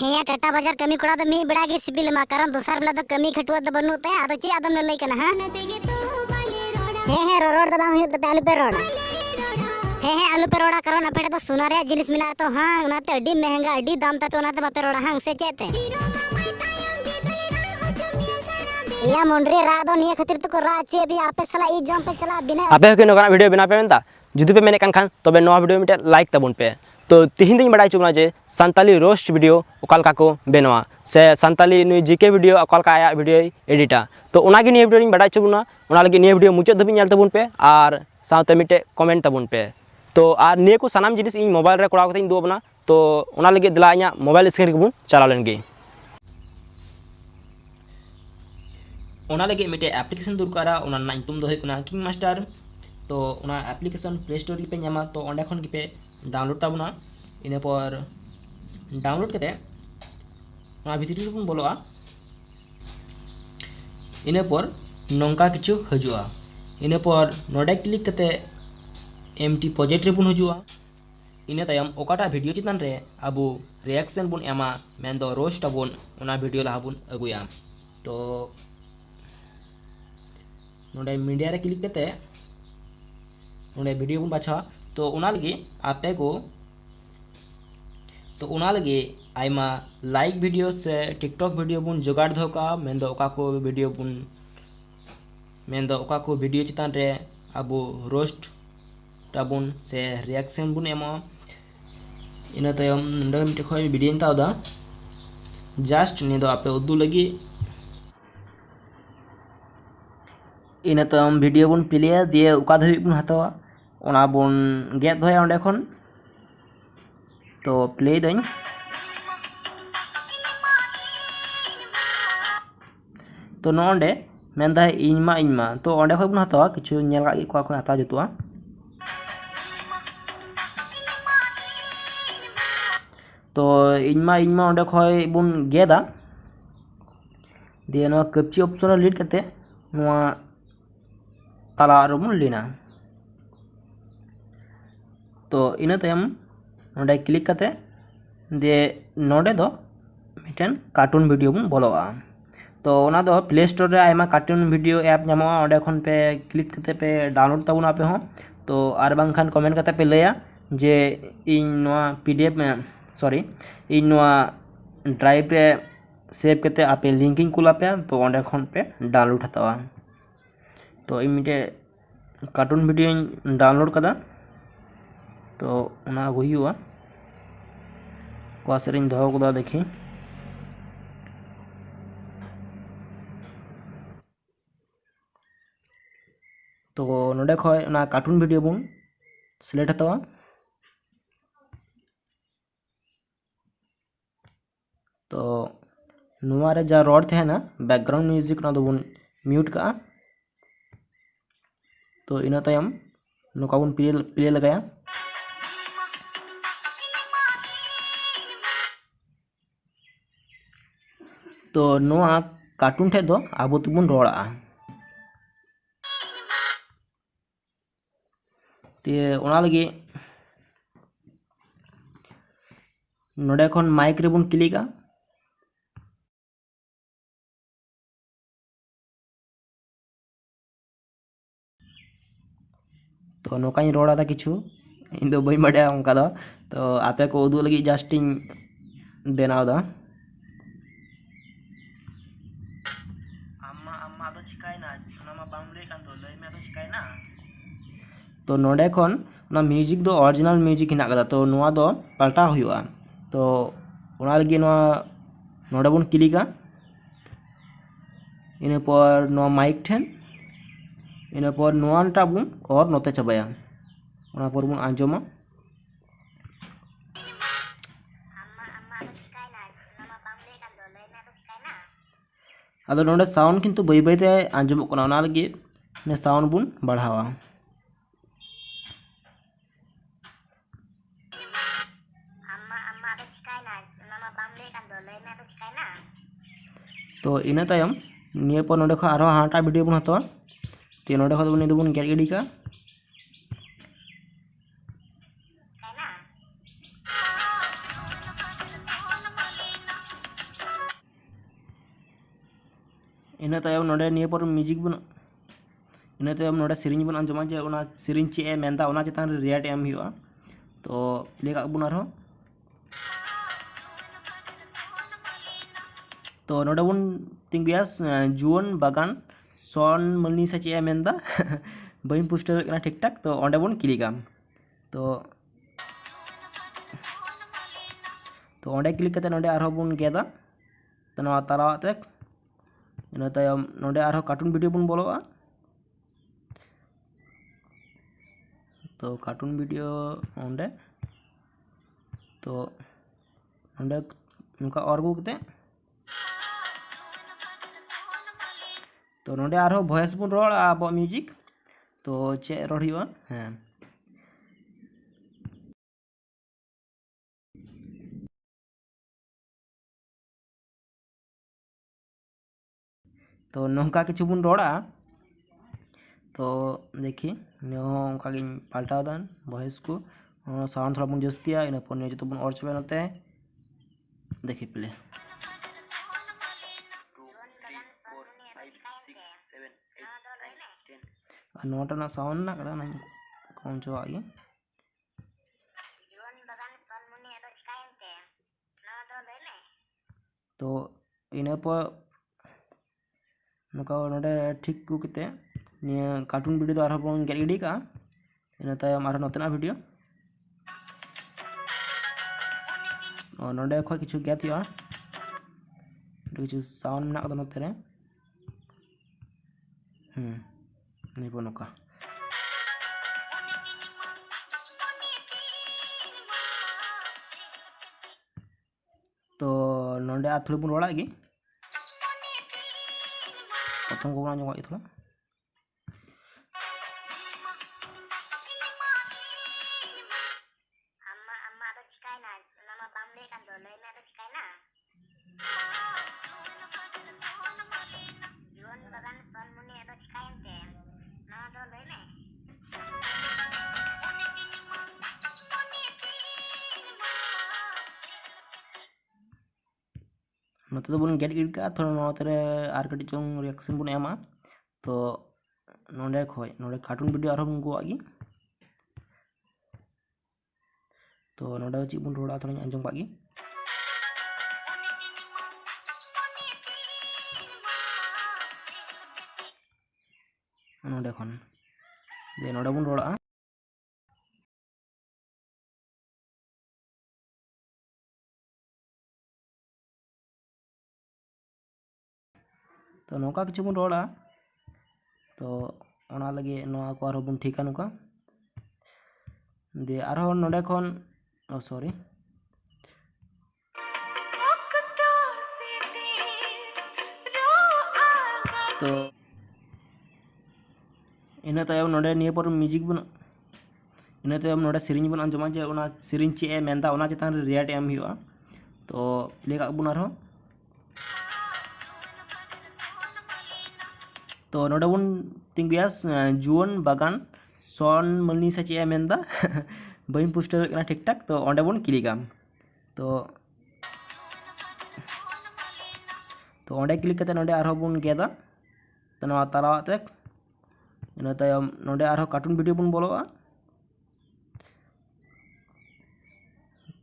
हे टाटा बाजार कमी कोड़ा तो मी बड़ा गे सिबिल मा कारण दोसर बेला तो कमी खटुआ तो बनु ते आदो चे आदम ले कना हां हे रोड द बांग हुत आलू पे रोड हे आलू पे रोड़ा कारण अपेटा तो सोना रे जिनिस मिना तो हां उनाते अड्डी महंगा अड्डी दाम तापे उनाते बापे रोड़ा हां से चेते या मोंडरी रा दो निया खातिर तो को रा चे भी आपे सला ई जम पे चला बिना आपे के नोकरा वीडियो बना पे मेनता जुदी पे मेने कान खान तबे नवा वीडियो मिटे लाइक तबन पे तो तिहिन दिन बड़ा चुना जे संताली रोस्ट वीडियो ओकाल का को बेनवा से संताली नुई जीके वीडियो ओकाल का आया वीडियो एडिटा तो ओनागी निया वीडियो बड़ा चुना ओना लगी निया वीडियो मुचाद धबी नेल तबन पे और साथे मिटे कमेंट तबन पे तो और निया को सनाम जिनिस इन मोबाइल रे कोड़ा कते दो बना तो ओना लगी दिला इया मोबाइल स्क्रीन को चला लेनगे ओना लगे मिटे एप्लीकेशन दुरकारा ओना ना तुम दो है किंग मास्टर तो ओना एप्लीकेशन प्ले स्टोर पे नामा तो ओंडे खन पे डाउनलोड ताबना इन पर डाउनलोड कते ओना भितरी बन बोलोआ इन पर नोंका किछु हजुआ इन पर नोडे क्लिक कते एमटी प्रोजेक्ट रे बन हजुआ इन तायम ओकाटा वीडियो चितान रे अबु रिएक्शन बन एमा मेन दो रोस्ट बन ओना वीडियो ला बन अगुया तो नोडे मीडिया रे क्लिक कते नोडे वीडियो बन बाछा तो ओना लगे आपे को तो ओना लगे आइमा लाइक वीडियो से टिकटॉक वीडियो बन जोगाड़ धोका मेन दो ओका को वीडियो बन मेन दो ओका को वीडियो चितान रे अबु रोस्ट टाबुन से रिएक्शन बन एमा इन तायम नोडे मिटे खय वीडियो तावदा जस्ट ने दो आपे उदू लगी इन तायम वीडियो बन प्ले दिए ओका धबी बन हतावा ओना बन गेट धोया ओंडे खन तो प्ले दई तो नोंडे मेनदा इनमा तो ओंडे खय बन हतावा किछु नेल का को को हता जतुआ तो इनमा ओंडे खय बन गेदा दिए नो कैप्ची ऑप्शन लीड करते नोआ ताला रबन लेना तो इन तायम नोडे क्लिक करते दे नोडे दो मिटन कार्टून वीडियो बन बोलोआ तो ओना दो प्ले स्टोर रे आयमा कार्टून वीडियो ऐप नामोआ ओंडे खन पे क्लिक करते पे डाउनलोड ताबुन आपे हो तो आर बांखान कमेंट करते पे लया जे इन नोआ पीडीएफ में सॉरी इन नोआ ड्राइव रे सेव करते आपे लिंकिंग कुला पे तो ओंडे खन पे डाउनलोड हतावा तो इमिटे कार्टून वीडियो डाउनलोड कदा तो उना हुआ क्वासरिंग दो कदा देखी तो नोडे खय ना कार्टून वीडियो बन सिलेक्ट हतावा तो नुआ रे जा रोड थे ना बैकग्राउंड म्यूजिक ना दो बन म्यूट का तो इन तायम नोका बन प्ले लगाया तो नोआ कार्टून ठे दो आबो तबुन रोड़ा ते ओना लगे नोडे खन माइक रे बन क्लिका तो नोकाई रोड़ा था किछु इन दो बई बड़ा उनका दो तो आपे को उदू लगी जस्टिंग बनाव दा तो नोडे खन ना म्यूजिक दो ओरिजिनल म्यूजिक हिना कदा तो नोआ दो पलटा हुआ तो ओना लगी नोआ नोडे बन क्लिका इन पर नोआ माइक ठेन इन पर नोआ टा बन और नोते चबाया ओना पर बन आंजोमा अदो नोडे साउंड किंतु बई बई ते आंजोमो कना ओना लगी ने साउंड बन बढ़ावा तो इन तायम निये पर नोडे खो आरो हाटा वीडियो बन हतवा ते नोडे खो बन बन गेट गिडी का ᱤᱱᱟᱹ ᱛᱟᱭᱚᱢ ᱱᱚᱰᱮ ᱱᱤᱭᱟᱹ ᱯᱚᱨ ᱢᱤউᱡᱤᱠ ᱵᱚᱱ ᱤᱱᱟᱹ ᱛᱟᱭᱚᱢ ᱱᱚᱰᱮ ᱥᱮᱨᱮᱧ ᱵᱚᱱ ᱟᱸᱡᱚᱢᱟ ᱡᱮ ᱚᱱᱟ ᱥᱮᱨᱮᱧ ᱪᱮᱫ ᱮ ᱢᱮᱱᱫᱟ ᱚᱱᱟ ᱪᱮᱛᱟन ᱨᱮ ᱨᱤᱭᱮक्ᱴ ᱮᱢ ᱦᱩᱭᱩᱜᱼᱟ। तो प्ले काग बुन आरो तो नोडे बुन तिंगुया जुवन बागान सन मलनी से चे मेनदा बई पुष्ट ठीक ठाक तो ओंडे बुन क्लिका तो ओंडे क्लिक करते नोडे आरो बुन गेदा तो नवा तालावाते इना तायम नोडे आरो कार्टून वीडियो बुन बोलोआ तो कार्टून वीडियो ओंडे तो ओंडे नुका ऑर्गो कते तो नोडे आरो वॉइस बुन रोड अब म्यूजिक तो चे रोड हुआ हाँ तो नौका किछु बुन रोड़ा तो देखी नौका पाल्टाव दान वॉइस को साउंड थोड़ा बुन जस्तिया इन पर जो बुन और चबे नते देखी प्ले नोटा साउंड ना कदा कौन चो आई तो इन पर नुका नोडे ठीक को किते निया कार्टून वीडियो तो आरो बन गेट गिडी का इन तायम आरो नतना वीडियो और नोडे खो किछु गेट हुआ किछु साउंड ना कदा नते रे नहीं नुका तो नोडे आ थोड़ी बुन रोड़ा गी प्रथम को आंजम थोड़ा नोते तो बुन गेट गिड का थोड़ा नोते आर कटी चोंग रिएक्शन बुन एमा तो नोडे खोय नोडे कार्टून वीडियो आरो बुन को आगी तो नोडे ची बुन रोड़ा थोड़ा आंजम पागी नोडे खन दे नोडे बुन रोड़ा तो नौका किछु बुन रोड़ा तो ओना लगे नोआ को आरो बुन ठीका नुका दे आरो नोडे खन सॉरी तो इन तायम नोडे निये पर म्यूजिक बुन इन तायम नोडे सेरिंग बुन आंजमा जे ओना सेरिंग चे ए मेनदा ओना चेतान रे रिएक्ट एम हुआ तो प्ले काग बुन आरो तो नोडे बुन तिंगुया जुवन बागान सन मलनी से चे मेनदा बई पुष्ट ठीक ठाक तो ओंडे बुन क्लिका तो ओंडे क्लिक करते नोडे आरो बुन गेदा तो नवा तालावाते इन तायम नोडे आरो कार्टून वीडियो बुन बोलोआ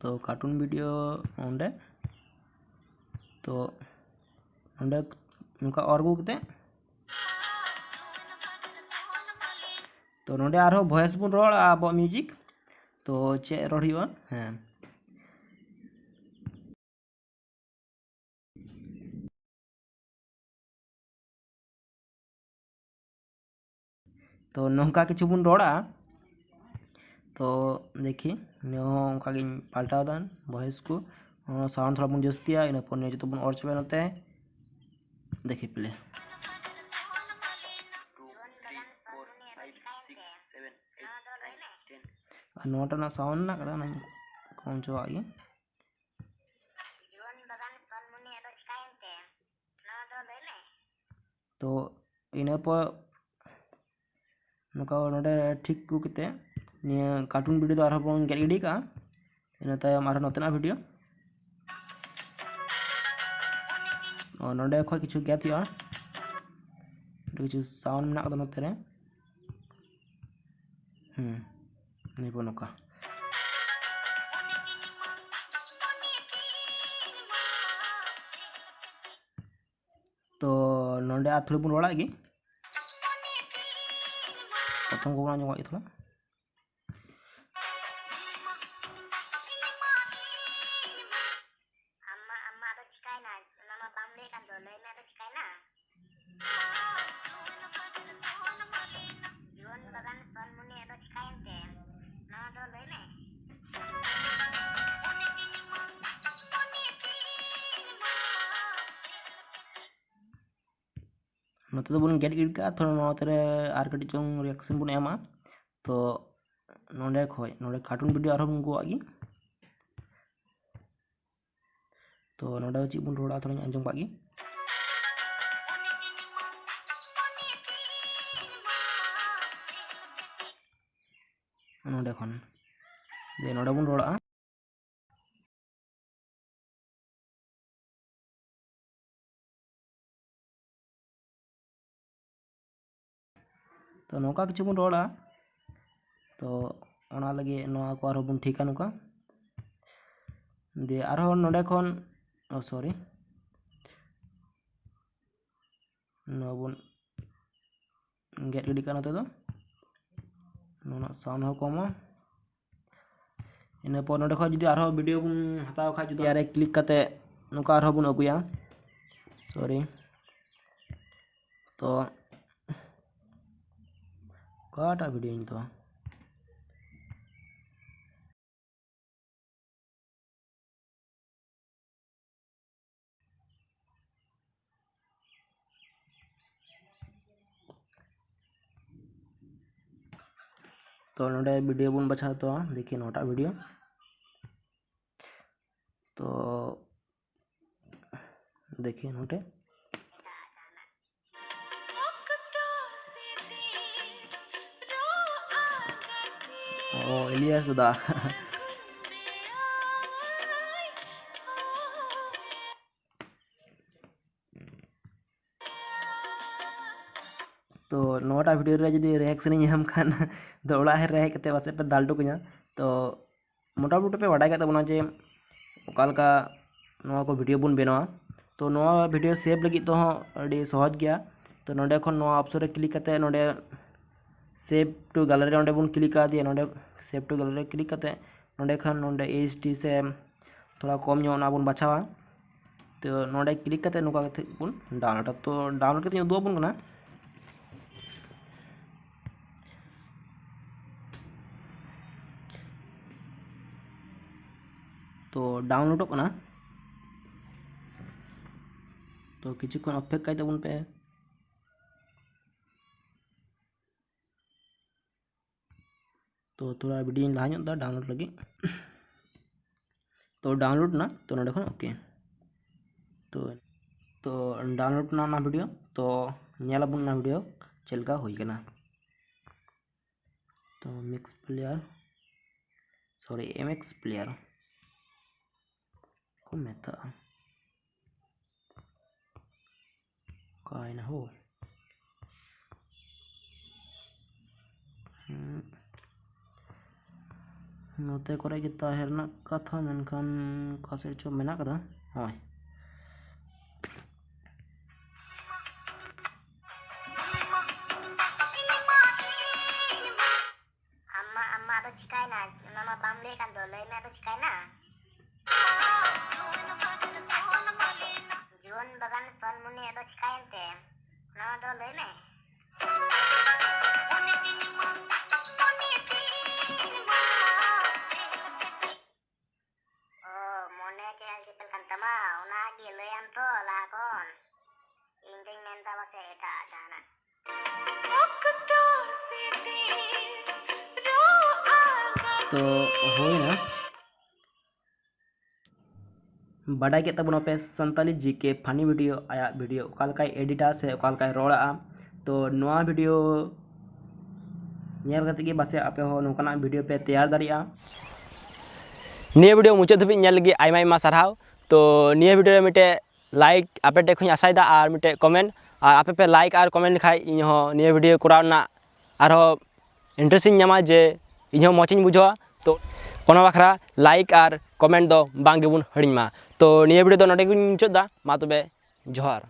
तो कार्टून वीडियो ओंडे तो ओंडे नुका ऑर्गो कते तो नोडे आरो वॉइस बुन रोड अब म्यूजिक तो चे रोड हुआ हाँ तो नौका किछु बुन रोड़ा तो देखी नौका पाल्टाव दान वॉइस को साउंड थोड़ा बुन जस्तिया इन पर जो बुन और चबे नते देखी प्ले नोटा साउंड ना कदा कौन चो आई तो इन पर नुका नोडे ठीक को किते निया कार्टून वीडियो तो आरो बन गेट गिडी का इन तायम आरो नतना वीडियो और नोडे खो किछु गेट हुआ किछु साउंड मेना कदा नोते रे नहीं बो नोका तो नोंडे आ थोड़ी बन रोड़ा गी प्रथम को बना जोगा थोड़ा नोते तो बन गेट गिड का थोड़ा नोते रे आर कटी चोंग रिएक्शन बन एमा तो नोंडे खोय नोंडे कार्टून वीडियो आरो बन गोआ गी तो नोंडे ची बन रोड़ा थोड़ा अंजम पागी नोंडे खन दे नोंडे बन रोड़ा तो नौका किछु बन रोड़ा तो ओना लगे नोआ को आरो बन ठीका नुका दे आरो नोंडे खन ओ सॉरी नो बन गेट गिडी का नोते दो नोना साउंड हो कमा इन पर नोडे खा जुदी आरो वीडियो बन हताव खा जुदी यारे क्लिक करते नुका आरो बन अगुया सॉरी तो काटा वीडियो इन तो नोडे वीडियो बन बचा तो देखिए नोटा वीडियो तो देखिए नोटे ओ इलियास दादा तो नोटा वीडियो रे जदी रिएक्शन हम खान तो ओड़ा हे रहे कते वासे पे दाल टुकኛ तो मोटा मोटी पे वाडा कते बना जे ओकालका नोआ को वीडियो बन बेनवा तो नोआ वीडियो सेव लगी तो अड़ी सहज गया तो नोडे खन नोआ ऑप्शन रे क्लिक करते नोडे सेव टू गैलरी नोडे बन क्लिक कर दिए नोडे सेव टू गैलरी क्लिक करते नोडे खन नोडे एचडी से थोड़ा कम ᱧᱚᱜ ना बन बाछावा तो नोडे क्लिक करते नुका करते बन डाउनलोड तो डाउनलोड करते दो बन कना तो डाउनलोड करना तो किछु खन अपेक्षा करते बन पे तो थोड़ा वीडियो लहा ᱧᱚᱜ दा डाउनलोड लगी तो डाउनलोड ना तो नोडे खन ओके तो डाउनलोड ना वीडियो तो नेला बन ना वीडियो चलका होई कना तो mix player sorry MX player को मेता काइन हो नोते करे कि ताहेरना कथा मेनखान कासे चो मेना कदा होय अम्मा तो चिकाय ना मामा बाम ले कान दो ले मैं तो चिकाय ना जीवन बगान सन मुनि तो चिकायनते ना दो ले मैं तो हो ना बाडा के तब पे संताली जीके फनी वीडियो आया वीडियो ओकालकाय एडिटा से ओकालकाय रोड़ा तो नवा वीडियो नेल करते बासे आपे हो नोकाना वीडियो पे तैयार दाड़िया निया वीडियो मुचाद धाबी नेल लगी आयमा आयमा सारहाव तो निया वीडियो मिटे लाइक आपे टे खुनी आसायदा और मिटे कमेंट और आपे पे लाइक और कमेंट लिखाई इन हो निये वीडियो करावना और इंटरेस्ट ᱧᱟᱢᱟ जे इन हो मौज बुझा तो कोना बखरा लाइक और कमेंट दो बांग गेबुन हड़िमा तो निये वीडियो दो नोडे गुन मुचादा मा तबे जोहार।